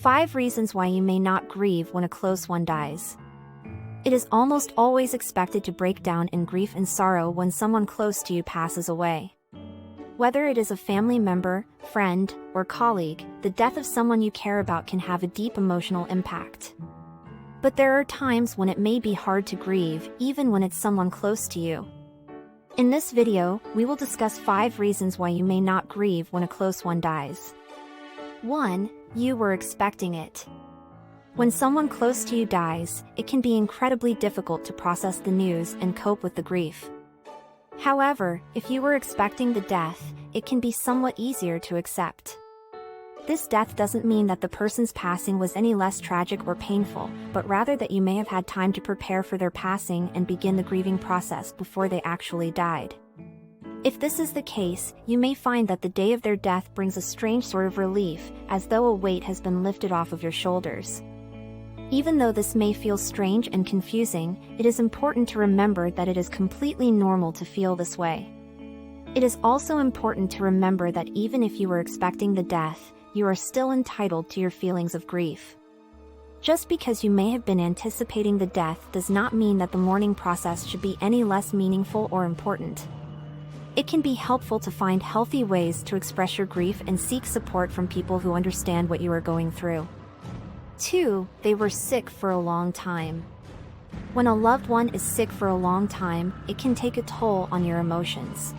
5 reasons why you may not grieve when a close one dies. It is almost always expected to break down in grief and sorrow when someone close to you passes away. Whether it is a family member, friend, or colleague, the death of someone you care about can have a deep emotional impact. But there are times when it may be hard to grieve, even when it's someone close to you. In this video, we will discuss 5 reasons why you may not grieve when a close one dies. 1. You were expecting it. When someone close to you dies, it can be incredibly difficult to process the news and cope with the grief. However, if you were expecting the death, it can be somewhat easier to accept. This death doesn't mean that the person's passing was any less tragic or painful, but rather that you may have had time to prepare for their passing and begin the grieving process before they actually died. If this is the case, you may find that the day of their death brings a strange sort of relief, as though a weight has been lifted off of your shoulders. Even though this may feel strange and confusing, it is important to remember that it is completely normal to feel this way. It is also important to remember that even if you were expecting the death, you are still entitled to your feelings of grief. Just because you may have been anticipating the death does not mean that the mourning process should be any less meaningful or important. It can be helpful to find healthy ways to express your grief and seek support from people who understand what you are going through. 2. They were sick for a long time. When a loved one is sick for a long time, it can take a toll on your emotions.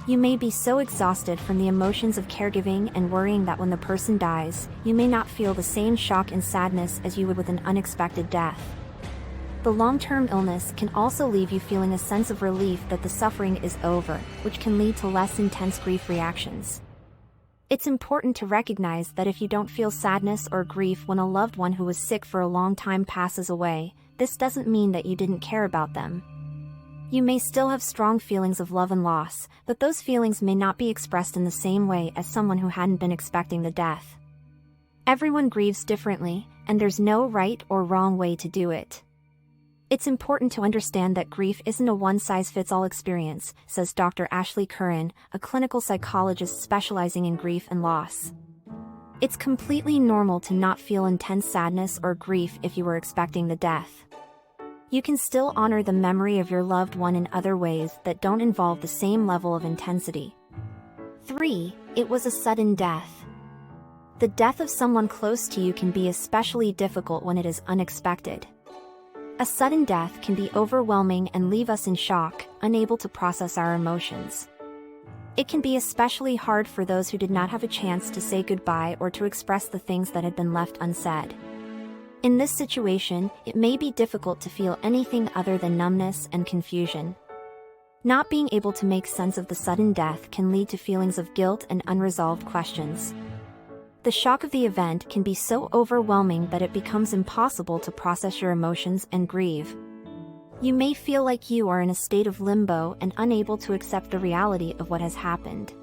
You may be so exhausted from the emotions of caregiving and worrying that when the person dies, you may not feel the same shock and sadness as you would with an unexpected death. The long-term illness can also leave you feeling a sense of relief that the suffering is over, which can lead to less intense grief reactions. It's important to recognize that if you don't feel sadness or grief when a loved one who was sick for a long time passes away, this doesn't mean that you didn't care about them. You may still have strong feelings of love and loss, but those feelings may not be expressed in the same way as someone who hadn't been expecting the death. Everyone grieves differently, and there's no right or wrong way to do it. It's important to understand that grief isn't a one-size-fits-all experience, says Dr. Ashley Curran, a clinical psychologist specializing in grief and loss. It's completely normal to not feel intense sadness or grief if you were expecting the death. You can still honor the memory of your loved one in other ways that don't involve the same level of intensity. 3. It was a sudden death. The death of someone close to you can be especially difficult when it is unexpected. A sudden death can be overwhelming and leave us in shock, unable to process our emotions. It can be especially hard for those who did not have a chance to say goodbye or to express the things that had been left unsaid. In this situation, it may be difficult to feel anything other than numbness and confusion. Not being able to make sense of the sudden death can lead to feelings of guilt and unresolved questions. The shock of the event can be so overwhelming that it becomes impossible to process your emotions and grieve. You may feel like you are in a state of limbo and unable to accept the reality of what has happened.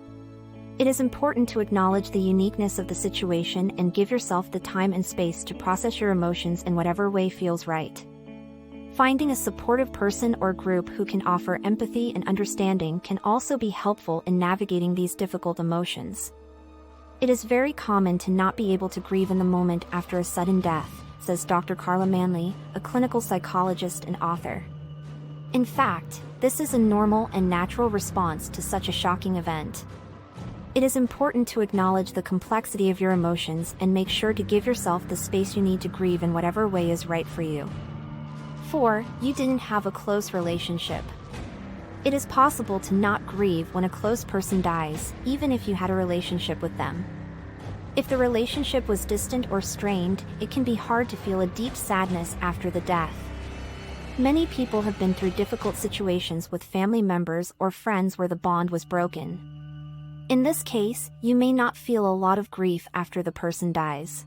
It is important to acknowledge the uniqueness of the situation and give yourself the time and space to process your emotions in whatever way feels right. Finding a supportive person or group who can offer empathy and understanding can also be helpful in navigating these difficult emotions. It is very common to not be able to grieve in the moment after a sudden death, says Dr. Carla Manley, a clinical psychologist and author. In fact, this is a normal and natural response to such a shocking event. It is important to acknowledge the complexity of your emotions and make sure to give yourself the space you need to grieve in whatever way is right for you. 4. You didn't have a close relationship. It is possible to not grieve when a close person dies, even if you had a relationship with them. If the relationship was distant or strained, it can be hard to feel a deep sadness after the death. Many people have been through difficult situations with family members or friends where the bond was broken. In this case, you may not feel a lot of grief after the person dies.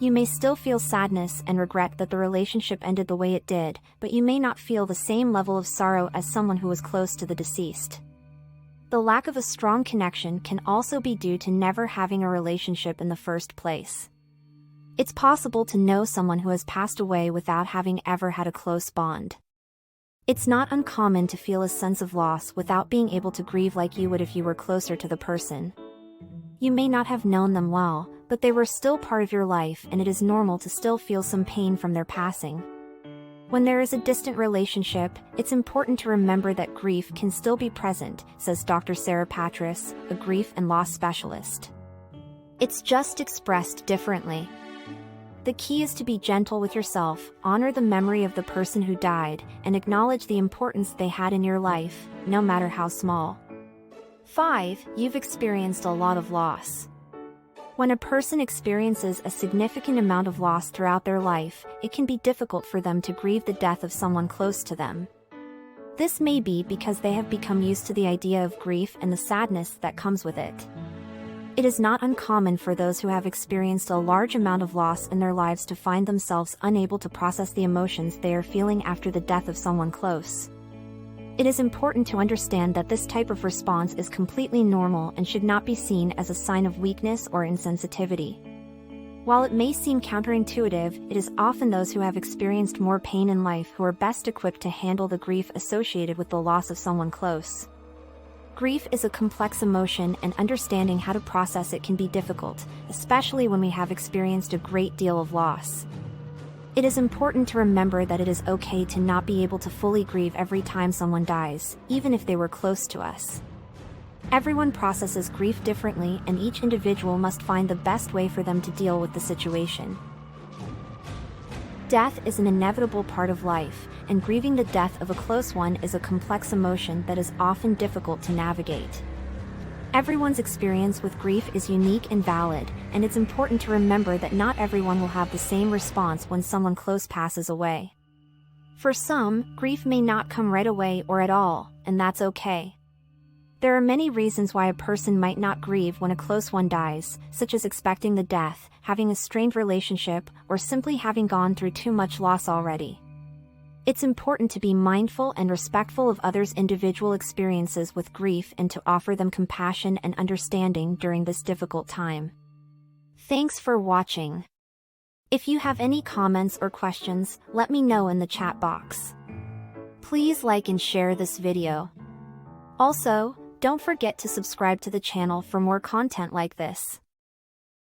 You may still feel sadness and regret that the relationship ended the way it did, but you may not feel the same level of sorrow as someone who was close to the deceased. The lack of a strong connection can also be due to never having a relationship in the first place. It's possible to know someone who has passed away without having ever had a close bond. It's not uncommon to feel a sense of loss without being able to grieve like you would if you were closer to the person. You may not have known them well, but they were still part of your life, and it is normal to still feel some pain from their passing. When there is a distant relationship, it's important to remember that grief can still be present, says Dr. Sarah Patras, a grief and loss specialist. It's just expressed differently. The key is to be gentle with yourself, honor the memory of the person who died, and acknowledge the importance they had in your life, no matter how small. 5. You've experienced a lot of loss. When a person experiences a significant amount of loss throughout their life, it can be difficult for them to grieve the death of someone close to them. This may be because they have become used to the idea of grief and the sadness that comes with it. It is not uncommon for those who have experienced a large amount of loss in their lives to find themselves unable to process the emotions they are feeling after the death of someone close. It is important to understand that this type of response is completely normal and should not be seen as a sign of weakness or insensitivity. While it may seem counterintuitive, it is often those who have experienced more pain in life who are best equipped to handle the grief associated with the loss of someone close. Grief is a complex emotion, and understanding how to process it can be difficult, especially when we have experienced a great deal of loss. It is important to remember that it is okay to not be able to fully grieve every time someone dies, even if they were close to us. Everyone processes grief differently, and each individual must find the best way for them to deal with the situation. Death is an inevitable part of life, and grieving the death of a close one is a complex emotion that is often difficult to navigate. Everyone's experience with grief is unique and valid, and it's important to remember that not everyone will have the same response when someone close passes away. For some, grief may not come right away or at all, and that's okay. There are many reasons why a person might not grieve when a close one dies, such as expecting the death, having a strained relationship, or simply having gone through too much loss already. It's important to be mindful and respectful of others' individual experiences with grief and to offer them compassion and understanding during this difficult time. Thanks for watching. If you have any comments or questions, let me know in the chat box. Please like and share this video. Also, don't forget to subscribe to the channel for more content like this.